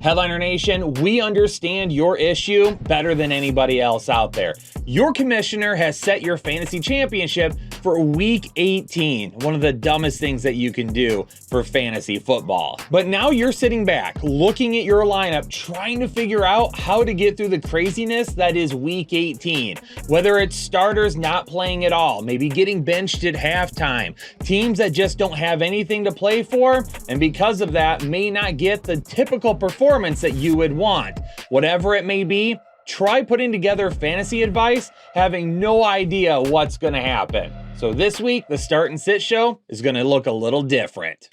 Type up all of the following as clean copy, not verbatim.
Headliner Nation, we understand your issue better than anybody else out there. Your commissioner has set your fantasy championship for week 18, one of the dumbest things that you can do for fantasy football. But now you're sitting back, looking at your lineup, trying to figure out how to get through the craziness that is week 18. Whether it's starters not playing at all, maybe getting benched at halftime, teams that just don't have anything to play for, and because of that may not get the typical performance that you would want. Whatever it may be, try putting together fantasy advice having no idea what's going to happen. So this week, the Start and Sit Show is going to look a little different.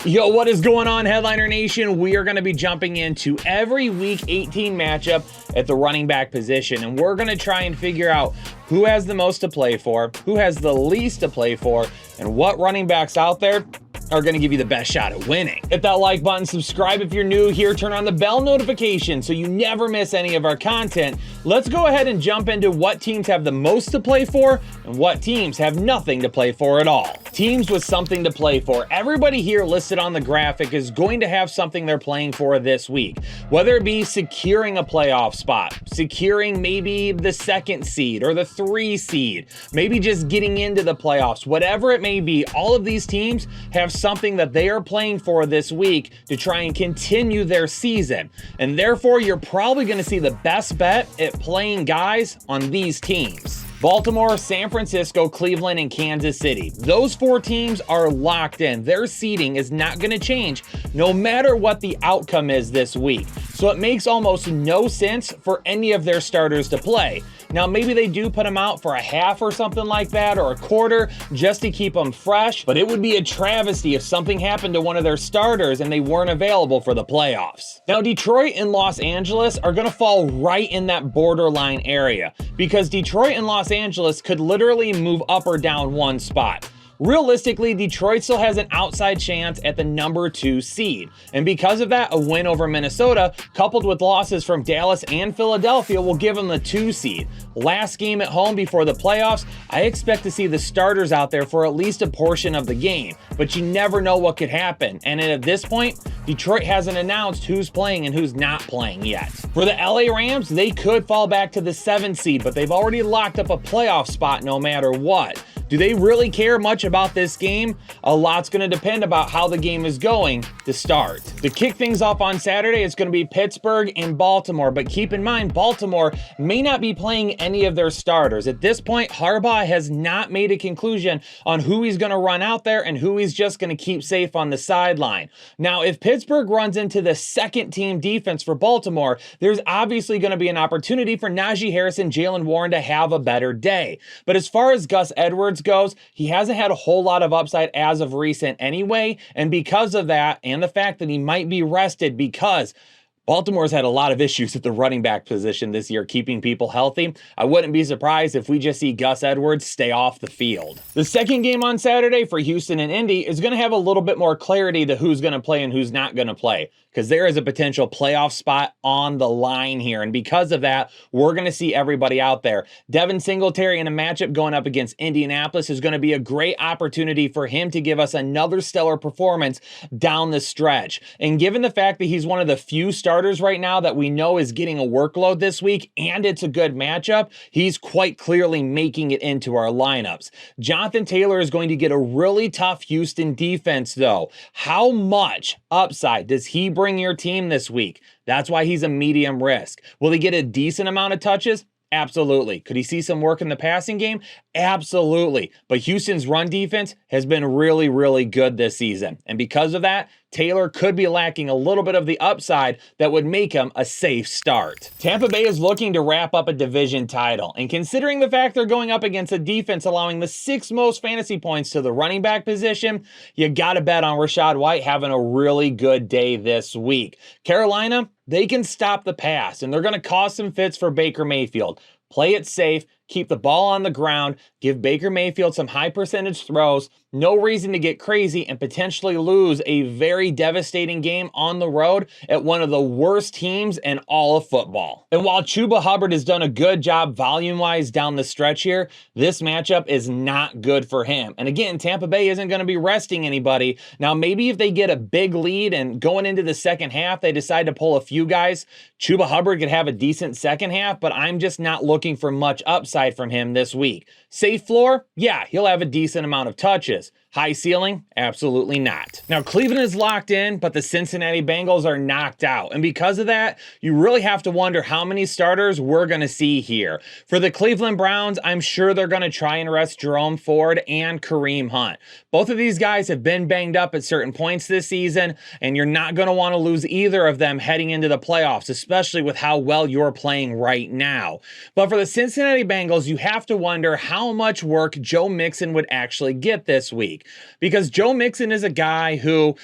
Yo, what is going on, Headliner Nation? We are going to be jumping into every week 18 matchup at the running back position, and we're going to try and figure out who has the most to play for, who has the least to play for, and what running backs out there are going to give you the best shot at winning. Hit that like button, subscribe if you're new here, turn on the bell notification so you never miss any of our content. Let's go ahead and jump into what teams have the most to play for and what teams have nothing to play for at all. Teams with something to play for. Everybody here listed on the graphic is going to have something they're playing for this week. Whether it be securing a playoff spot, securing maybe the 2nd seed or the 3 seed, maybe just getting into the playoffs, whatever it may be, all of these teams have something that they are playing for this week to try and continue their season. And therefore, you're probably going to see the best bet at playing guys on these teams. Baltimore, San Francisco, Cleveland, and Kansas City. Those 4 teams are locked in. Their seeding is not going to change no matter what the outcome is this week. So it makes almost no sense for any of their starters to play. Now, maybe they do put them out for a half or something like that, or a quarter, just to keep them fresh, but it would be a travesty if something happened to one of their starters and they weren't available for the playoffs. Now, Detroit and Los Angeles are going to fall right in that borderline area, because Detroit and Los Angeles could literally move up or down one spot. Realistically, Detroit still has an outside chance at the number 2 seed. And because of that, a win over Minnesota, coupled with losses from Dallas and Philadelphia, will give them the 2 seed. Last game at home before the playoffs, I expect to see the starters out there for at least a portion of the game. But you never know what could happen. And at this point, Detroit hasn't announced who's playing and who's not playing yet. For the LA Rams, they could fall back to the 7th seed, but they've already locked up a playoff spot no matter what. Do they really care much about this game? A lot's going to depend about how the game is going to start. To kick things off on Saturday, it's going to be Pittsburgh and Baltimore, but keep in mind, Baltimore may not be playing any of their starters. At this point, Harbaugh has not made a conclusion on who he's going to run out there and who he's just going to keep safe on the sideline. Now, if Pittsburgh runs into the 2nd team defense for Baltimore, there's obviously going to be an opportunity for Najee Harris and Jaylen Warren to have a better day. But as far as Gus Edwards goes, he hasn't had a whole lot of upside as of recent anyway, and because of that and the fact that he might be rested, because Baltimore's had a lot of issues at the running back position this year, keeping people healthy, I wouldn't be surprised if we just see Gus Edwards stay off the field. The second game on Saturday for Houston and Indy is going to have a little bit more clarity to who's going to play and who's not going to play, because there is a potential playoff spot on the line here. And because of that, we're going to see everybody out there. Devin Singletary in a matchup going up against Indianapolis is going to be a great opportunity for him to give us another stellar performance down the stretch. And given the fact that he's one of the few starters right now that we know is getting a workload this week, and it's a good matchup, he's quite clearly making it into our lineups. Jonathan Taylor is going to get a really tough Houston defense, though. How much upside does he bring your team this week? That's why he's a medium risk. Will he get a decent amount of touches? Absolutely. Could he see some work in the passing game? Absolutely. But Houston's run defense has been really, really good this season. And because of that, Taylor could be lacking a little bit of the upside that would make him a safe start. Tampa Bay is looking to wrap up a division title. And considering the fact they're going up against a defense allowing the 6th most fantasy points to the running back position, you got to bet on Rachaad White having a really good day this week. Carolina, they can stop the pass, and they're going to cause some fits for Baker Mayfield. Play it safe, keep the ball on the ground, give Baker Mayfield some high percentage throws, no reason to get crazy and potentially lose a very devastating game on the road at one of the worst teams in all of football. And while Chuba Hubbard has done a good job volume-wise down the stretch here, this matchup is not good for him. And again, Tampa Bay isn't going to be resting anybody. Now, maybe if they get a big lead and going into the second half, they decide to pull a few guys, Chuba Hubbard could have a decent second half, but I'm just not looking for much upside from him this week. Safe floor? Yeah, he'll have a decent amount of touches. High ceiling? Absolutely not. Now, Cleveland is locked in, but the Cincinnati Bengals are knocked out. And because of that, you really have to wonder how many starters we're going to see here. For the Cleveland Browns, I'm sure they're going to try and rest Jerome Ford and Kareem Hunt. Both of these guys have been banged up at certain points this season, and you're not going to want to lose either of them heading into the playoffs, especially with how well you're playing right now. But for the Cincinnati Bengals, you have to wonder how much work Joe Mixon would actually get this week. Because Joe Mixon is a guy who,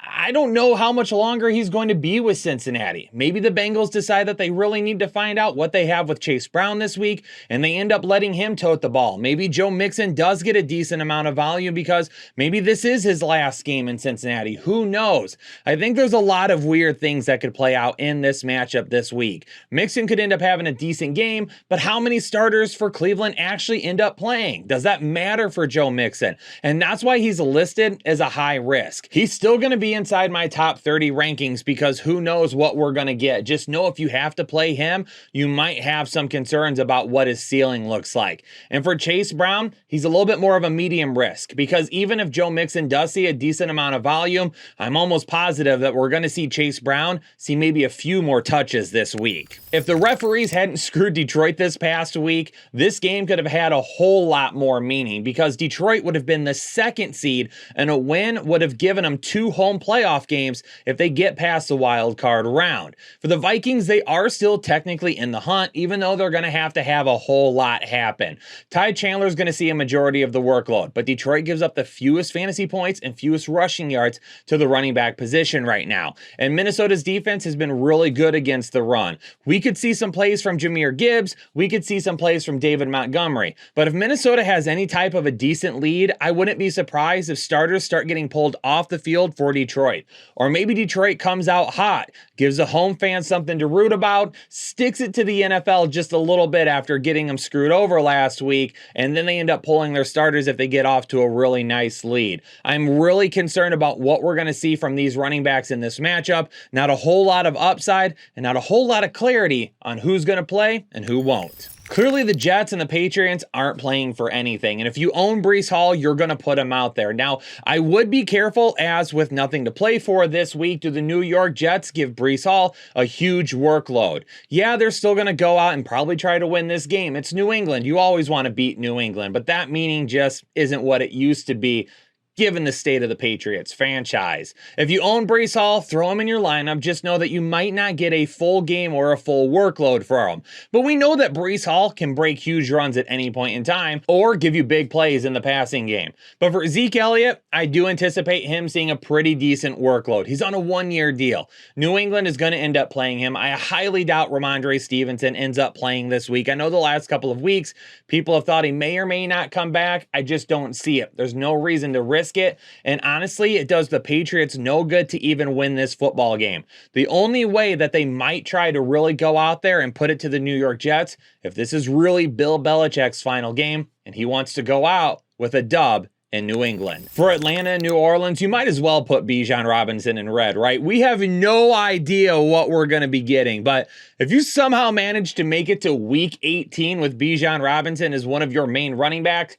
I don't know how much longer he's going to be with Cincinnati. Maybe the Bengals decide that they really need to find out what they have with Chase Brown this week, and they end up letting him tote the ball. Maybe Joe Mixon does get a decent amount of volume because maybe this is his last game in Cincinnati. Who knows? I think there's a lot of weird things that could play out in this matchup this week. Mixon could end up having a decent game, but how many starters for Cleveland actually end up playing? Does that matter for Joe Mixon? And that's why he's listed as a high risk. He's still going to be inside my top 30 rankings because who knows what we're going to get. Just know if you have to play him, you might have some concerns about what his ceiling looks like. And for Chase Brown, he's a little bit more of a medium risk because even if Joe Mixon does see a decent amount of volume, I'm almost positive that we're going to see Chase Brown see maybe a few more touches this week. If the referees hadn't screwed Detroit this past week, this game could have had a whole lot more meaning because Detroit would have been the second seed and a win would have given them 2 home playoff games if they get past the wild card round. For the Vikings, they are still technically in the hunt, even though they're going to have a whole lot happen. Ty Chandler is going to see a majority of the workload, but Detroit gives up the fewest fantasy points and fewest rushing yards to the running back position right now. And Minnesota's defense has been really good against the run. We could see some plays from Jahmyr Gibbs. We could see some plays from David Montgomery. But if Minnesota has any type of a decent lead, I wouldn't be surprised if starters start getting pulled off the field for Detroit. Or maybe Detroit comes out hot, gives the home fans something to root about, sticks it to the NFL just a little bit after getting them screwed over last week, and then they end up pulling their starters if they get off to a really nice lead. I'm really concerned about what we're going to see from these running backs in this matchup. Not a whole lot of upside and not a whole lot of clarity on who's going to play and who won't. Clearly, the Jets and the Patriots aren't playing for anything, and if you own Breece Hall, you're going to put him out there. Now, I would be careful, as with nothing to play for this week, do the New York Jets give Breece Hall a huge workload? Yeah, they're still going to go out and probably try to win this game. It's New England. You always want to beat New England, but that meaning just isn't what it used to be, given the state of the Patriots franchise. If you own Breece Hall, throw him in your lineup. Just know that you might not get a full game or a full workload for him. But we know that Breece Hall can break huge runs at any point in time or give you big plays in the passing game. But for Zeke Elliott, I do anticipate him seeing a pretty decent workload. He's on a 1-year deal. New England is going to end up playing him. I highly doubt Ramondre Stevenson ends up playing this week. I know the last couple of weeks, people have thought he may or may not come back. I just don't see it. There's no reason to risk it, and honestly, it does the Patriots no good to even win this football game. The only way that they might try to really go out there and put it to the New York Jets, if this is really Bill Belichick's final game and he wants to go out with a dub in New England. For Atlanta and New Orleans, you might as well put Bijan Robinson in red, right? We have no idea what we're going to be getting, but if you somehow manage to make it to week 18 with Bijan Robinson as one of your main running backs,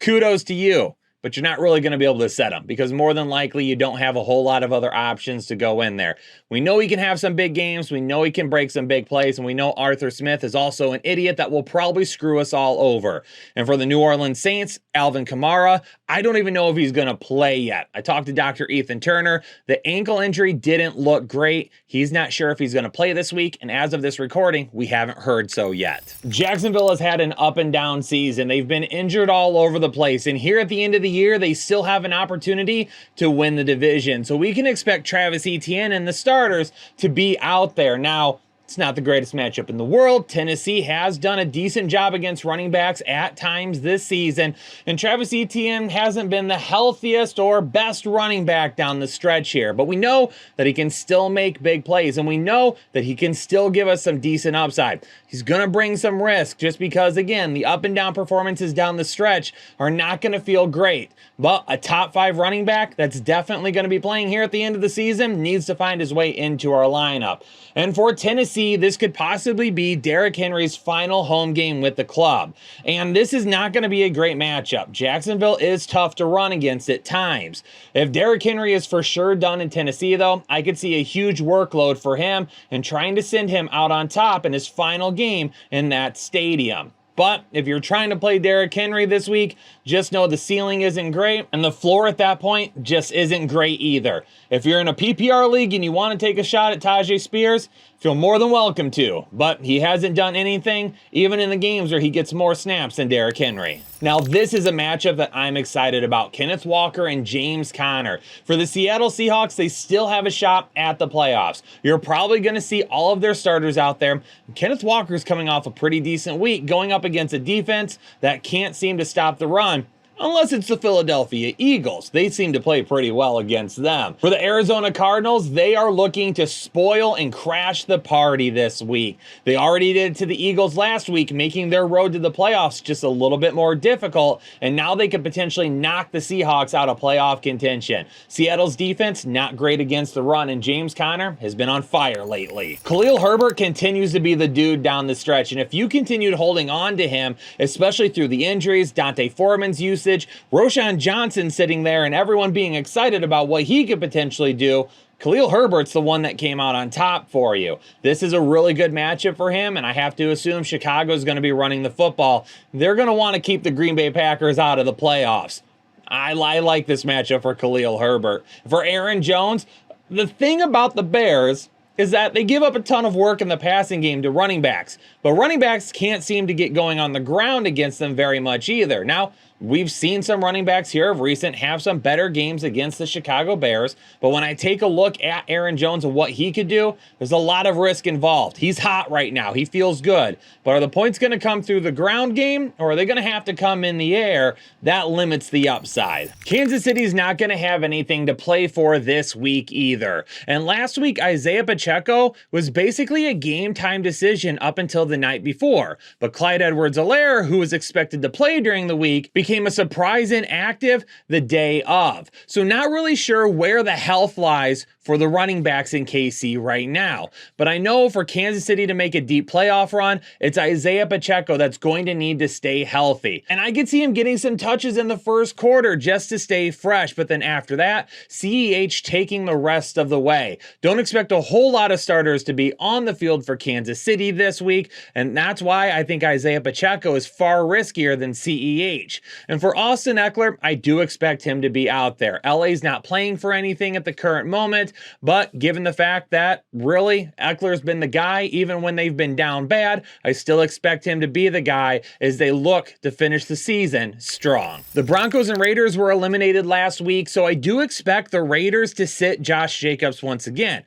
kudos to you. But you're not really going to be able to set him because more than likely you don't have a whole lot of other options to go in there. We know he can have some big games. We know he can break some big plays. And we know Arthur Smith is also an idiot that will probably screw us all over. And for the New Orleans Saints, Alvin Kamara, I don't even know if he's going to play yet. I talked to Dr. Ethan Turner. The ankle injury didn't look great. He's not sure if he's going to play this week. And as of this recording, we haven't heard so yet. Jacksonville has had an up and down season. They've been injured all over the place. And here at the end of the year, they still have an opportunity to win the division. So we can expect Travis Etienne and the starters to be out there. Now, It's not the greatest matchup in the world. Tennessee has done a decent job against running backs at times this season, and Travis Etienne hasn't been the healthiest or best running back down the stretch here, but we know that he can still make big plays, and we know that he can still give us some decent upside. He's going to bring some risk just because, again, the up and down performances down the stretch are not going to feel great, but a top 5 running back that's definitely going to be playing here at the end of the season needs to find his way into our lineup. And for Tennessee, this could possibly be Derrick Henry's final home game with the club. And this is not going to be a great matchup. Jacksonville is tough to run against at times. If Derrick Henry is for sure done in Tennessee, though, I could see a huge workload for him and trying to send him out on top in his final game in that stadium. But if you're trying to play Derrick Henry this week, just know the ceiling isn't great, and the floor at that point just isn't great either. If you're in a PPR league and you want to take a shot at Tyjae Spears, feel more than welcome to, but he hasn't done anything, even in the games where he gets more snaps than Derrick Henry. Now, this is a matchup that I'm excited about. Kenneth Walker and James Conner. For the Seattle Seahawks, they still have a shot at the playoffs. You're probably going to see all of their starters out there. Kenneth Walker's coming off a pretty decent week, going up against a defense that can't seem to stop the run. Unless it's the Philadelphia Eagles. They seem to play pretty well against them. For the Arizona Cardinals, they are looking to spoil and crash the party this week. They already did it to the Eagles last week, making their road to the playoffs just a little bit more difficult, and now they could potentially knock the Seahawks out of playoff contention. Seattle's defense, not great against the run, and James Conner has been on fire lately. Khalil Herbert continues to be the dude down the stretch, and if you continued holding on to him, especially through the injuries, D'Onta Foreman's usage, Roschon Johnson sitting there and everyone being excited about what he could potentially do, Khalil Herbert's the one that came out on top for you. This is a really good matchup for him, and I have to assume Chicago's going to be running the football. They're going to want to keep the Green Bay Packers out of the playoffs. I like this matchup for Khalil Herbert. For Aaron Jones, the thing about the Bears is that they give up a ton of work in the passing game to running backs, but running backs can't seem to get going on the ground against them very much either. Now, we've seen some running backs here of recent have some better games against the Chicago Bears, but when I take a look at Aaron Jones and what he could do, there's a lot of risk involved. He's hot right now. He feels good. But are the points going to come through the ground game, or are they going to have to come in the air? That limits the upside. Kansas City's not going to have anything to play for this week either. And last week, Isaiah Pacheco was basically a game-time decision up until the night before. But Clyde Edwards-Helaire, who was expected to play during the week, became a surprise inactive the day of. So not really sure where the health lies for the running backs in KC right now. But I know for Kansas City to make a deep playoff run, it's Isaiah Pacheco that's going to need to stay healthy. And I could see him getting some touches in the first quarter just to stay fresh. But then after that, CEH taking the rest of the way. Don't expect a whole lot of starters to be on the field for Kansas City this week. And that's why I think Isaiah Pacheco is far riskier than CEH. And for Austin Eckler, I do expect him to be out there. LA's not playing for anything at the current moment, but given the fact that really Eckler's been the guy even when they've been down bad, I still expect him to be the guy as they look to finish the season strong. The Broncos and Raiders were eliminated last week, so I do expect the Raiders to sit Josh Jacobs once again.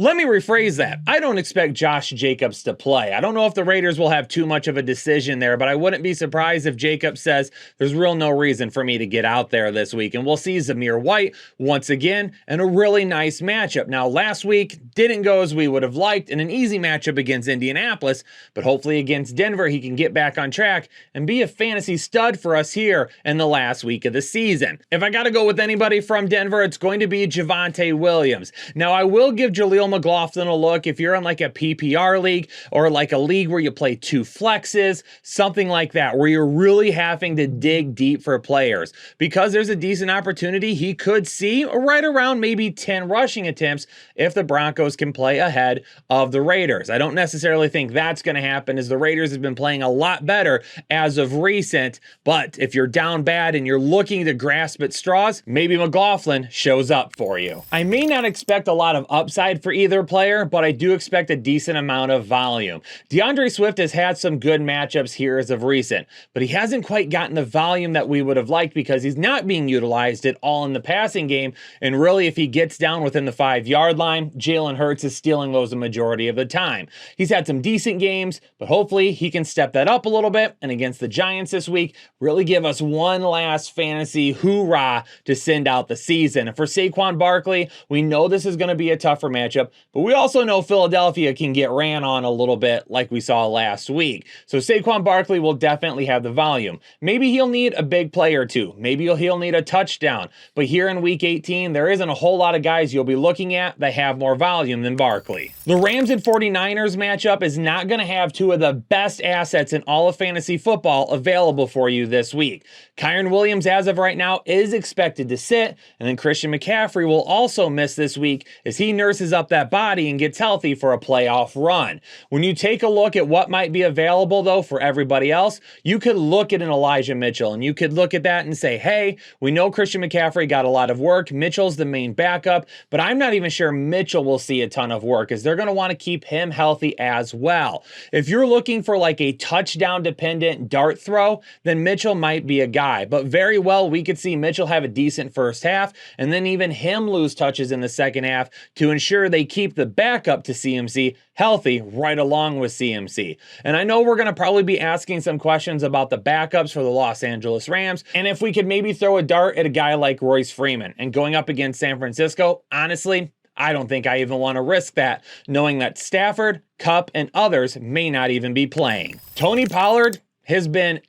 Let me rephrase that. I don't expect Josh Jacobs to play. I don't know if the Raiders will have too much of a decision there, but I wouldn't be surprised if Jacobs says there's real no reason for me to get out there this week. And we'll see Zamir White once again in a really nice matchup. Now, last week didn't go as we would have liked in an easy matchup against Indianapolis, but hopefully against Denver, he can get back on track and be a fantasy stud for us here in the last week of the season. If I got to go with anybody from Denver, it's going to be Javonte Williams. Now, I will give Jaleel McLaughlin a look if you're in like a PPR league or like a league where you play 2 flexes, something like that, where you're really having to dig deep for players. Because there's a decent opportunity he could see right around maybe 10 rushing attempts if the Broncos can play ahead of the Raiders. I don't necessarily think that's going to happen as the Raiders have been playing a lot better as of recent, but if you're down bad and you're looking to grasp at straws, maybe McLaughlin shows up for you. I may not expect a lot of upside for either player, but I do expect a decent amount of volume. DeAndre Swift has had some good matchups here as of recent, but he hasn't quite gotten the volume that we would have liked because he's not being utilized at all in the passing game. And really, if he gets down within the 5-yard line, Jalen Hurts is stealing those the majority of the time. He's had some decent games, but hopefully he can step that up a little bit. And against the Giants this week, really give us one last fantasy hoorah to send out the season. And for Saquon Barkley, we know this is going to be a tougher matchup, but we also know Philadelphia can get ran on a little bit like we saw last week. So Saquon Barkley will definitely have the volume. Maybe he'll need a big play or two. Maybe he'll need a touchdown. But here in week 18, there isn't a whole lot of guys you'll be looking at that have more volume than Barkley. The Rams and 49ers matchup is not going to have two of the best assets in all of fantasy football available for you this week. Kyren Williams, as of right now, is expected to sit, and then Christian McCaffrey will also miss this week as he nurses up that body and gets healthy for a playoff run. When you take a look at what might be available, though, for everybody else, you could look at an Elijah Mitchell, and you could look at that and say, hey, we know Christian McCaffrey got a lot of work. Mitchell's the main backup, but I'm not even sure Mitchell will see a ton of work as they're going to want to keep him healthy as well. If you're looking for like a touchdown-dependent dart throw, then Mitchell might be a guy, but very well we could see Mitchell have a decent first half and then even him lose touches in the second half to ensure they keep the backup to CMC healthy right along with CMC. And I know we're going to probably be asking some questions about the backups for the Los Angeles Rams, and if we could maybe throw a dart at a guy like Royce Freeman and going up against San Francisco, honestly, I don't think I even want to risk that, knowing that Stafford, Kupp, and others may not even be playing. Tony Pollard has been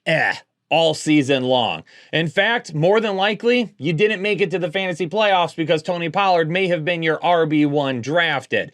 all season long. In fact, more than likely, you didn't make it to the fantasy playoffs because Tony Pollard may have been your RB1 drafted.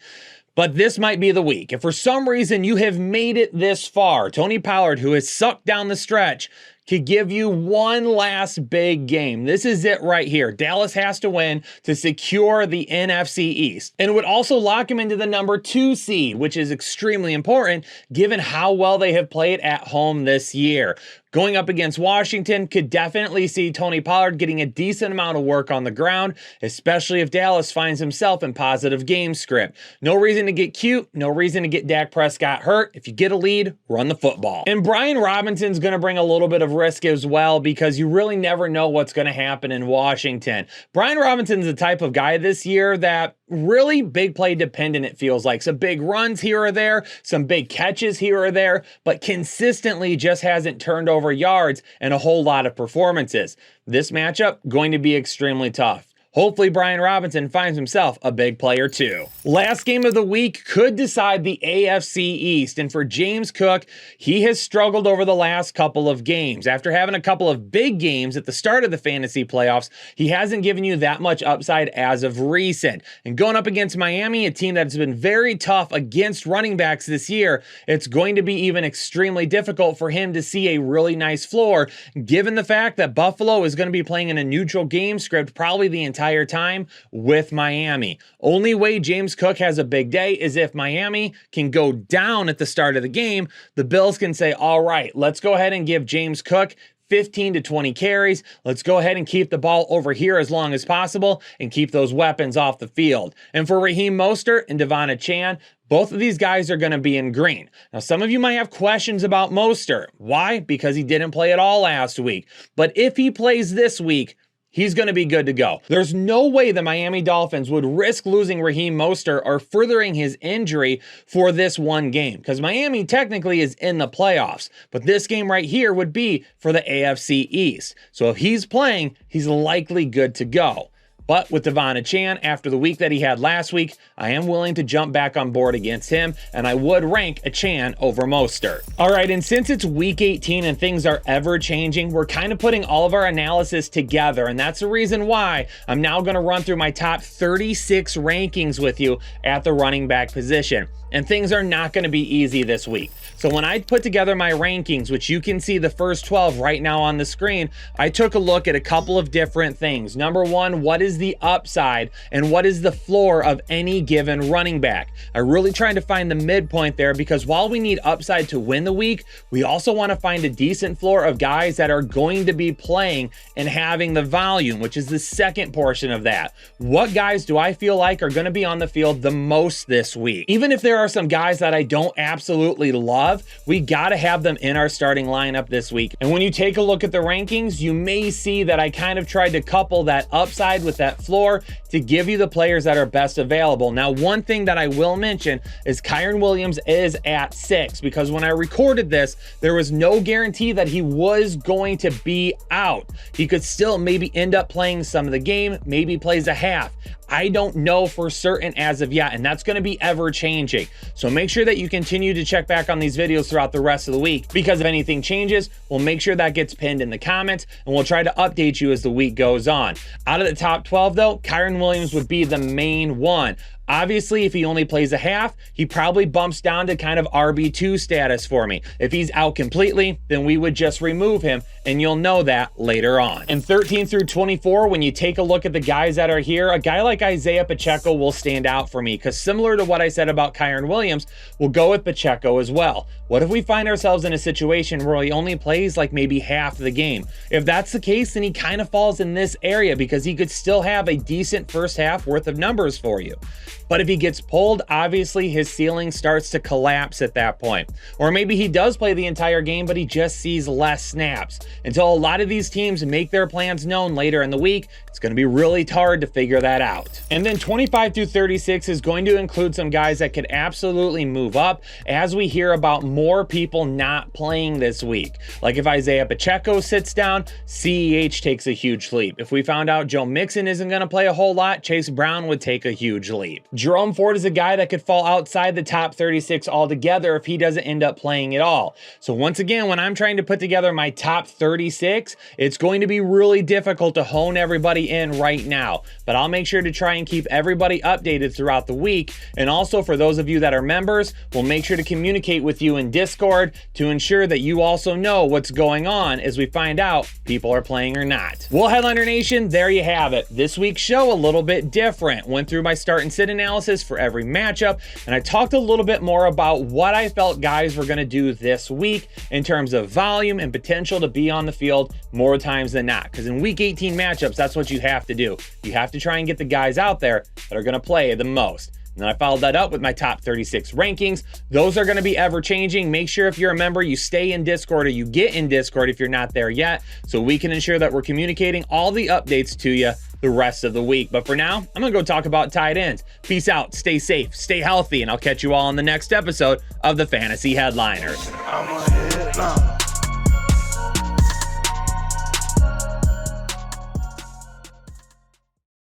But this might be the week. If for some reason you have made it this far, Tony Pollard, who has sucked down the stretch, could give you one last big game. This is it right here. Dallas has to win to secure the NFC East. And it would also lock him into the number 2 seed, which is extremely important given how well they have played at home this year. Going up against Washington could definitely see Tony Pollard getting a decent amount of work on the ground, especially if Dallas finds himself in positive game script. No reason to get cute, no reason to get Dak Prescott hurt. If you get a lead, run the football. And Brian Robinson's going to bring a little bit of risk as well because you really never know what's going to happen in Washington. Brian Robinson's the type of guy this year that really big play dependent, it feels like. Some big runs here or there, some big catches here or there, but consistently just hasn't turned over yards and a whole lot of performances. This matchup going to be extremely tough. Hopefully Brian Robinson finds himself a big player too. Last game of the week could decide the AFC East, and for James Cook, he has struggled over the last couple of games. After having a couple of big games at the start of the fantasy playoffs, he hasn't given you that much upside as of recent. And going up against Miami, a team that's been very tough against running backs this year, it's going to be even extremely difficult for him to see a really nice floor, given the fact that Buffalo is going to be playing in a neutral game script probably the entire time with Miami. Only way James Cook has a big day is if Miami can go down at the start of the game. The Bills can say, all right, let's go ahead and give James Cook 15 to 20 carries. Let's go ahead and keep the ball over here as long as possible and keep those weapons off the field. And for Raheem Mostert and Devon Achane, both of these guys are going to be in green. Now, some of you might have questions about Mostert. Why? Because he didn't play at all last week. But if he plays this week, he's going to be good to go. There's no way the Miami Dolphins would risk losing Raheem Mostert or furthering his injury for this one game, because Miami technically is in the playoffs, but this game right here would be for the AFC East. So if he's playing, he's likely good to go. But with Devon Achane, after the week that he had last week, I am willing to jump back on board against him, and I would rank Achane over Mostert. All right, and since it's week 18 and things are ever changing, we're kind of putting all of our analysis together, and that's the reason why I'm now going to run through my top 36 rankings with you at the running back position. And things are not going to be easy this week. So when I put together my rankings, which you can see the first 12 right now on the screen, I took a look at a couple of different things. Number one, what is is the upside and what is the floor of any given running back. I really trying to find the midpoint there, because while we need upside to win the week, we also want to find a decent floor of guys that are going to be playing and having the volume, which is the second portion of that. What guys do I feel like are going to be on the field the most this week? Even if there are some guys that I don't absolutely love, we got to have them in our starting lineup this week. And when you take a look at the rankings, you may see that I kind of tried to couple that upside with that floor to give you the players that are best available. Now, one thing that I will mention is Kyren Williams is at 6, because when I recorded this, there was no guarantee that he was going to be out. He could still maybe end up playing some of the game, maybe plays a half. I don't know for certain as of yet, and that's going to be ever changing. So make sure that you continue to check back on these videos throughout the rest of the week, because if anything changes, we'll make sure that gets pinned in the comments, and we'll try to update you as the week goes on. Out of the top 12 though, Kyren Williams would be the main one. Obviously, if he only plays a half, he probably bumps down to kind of RB2 status for me. If he's out completely, then we would just remove him, and you'll know that later on. And 13 through 24, when you take a look at the guys that are here, a guy like Isaiah Pacheco will stand out for me, because similar to what I said about Kyren Williams, we'll go with Pacheco as well. What if we find ourselves in a situation where he only plays like maybe half the game? If that's the case, then he kind of falls in this area, because he could still have a decent first half worth of numbers for you. But if he gets pulled, obviously his ceiling starts to collapse at that point. Or maybe he does play the entire game, but he just sees less snaps. Until a lot of these teams make their plans known later in the week, it's going to be really hard to figure that out. And then 25 through 36 is going to include some guys that could absolutely move up as we hear about more people not playing this week. Like if Isaiah Pacheco sits down, CEH takes a huge leap. If we found out Joe Mixon isn't going to play a whole lot, Chase Brown would take a huge leap. Jerome Ford is a guy that could fall outside the top 36 altogether if he doesn't end up playing at all. So once again, when I'm trying to put together my top 36, it's going to be really difficult to hone everybody in right now, but I'll make sure to try and keep everybody updated throughout the week. And also for those of you that are members, we'll make sure to communicate with you in Discord to ensure that you also know what's going on as we find out people are playing or not. Well, Headliner Nation, there you have it. This week's show a little bit different. Went through my start and sit analysis for every matchup, and I talked a little bit more about what I felt guys were going to do this week in terms of volume and potential to be on the field more times than not. Because in week 18 matchups, that's what you have to do. You have to try and get the guys out there that are going to play the most. And then I followed that up with my top 36 rankings. Those are going to be ever changing. Make sure if you're a member, you stay in Discord, or you get in Discord if you're not there yet, so we can ensure that we're communicating all the updates to you the rest of the week. But for now, I'm going to go talk about tight ends. Peace out, stay safe, stay healthy, and I'll catch you all in the next episode of the Fantasy Headliners.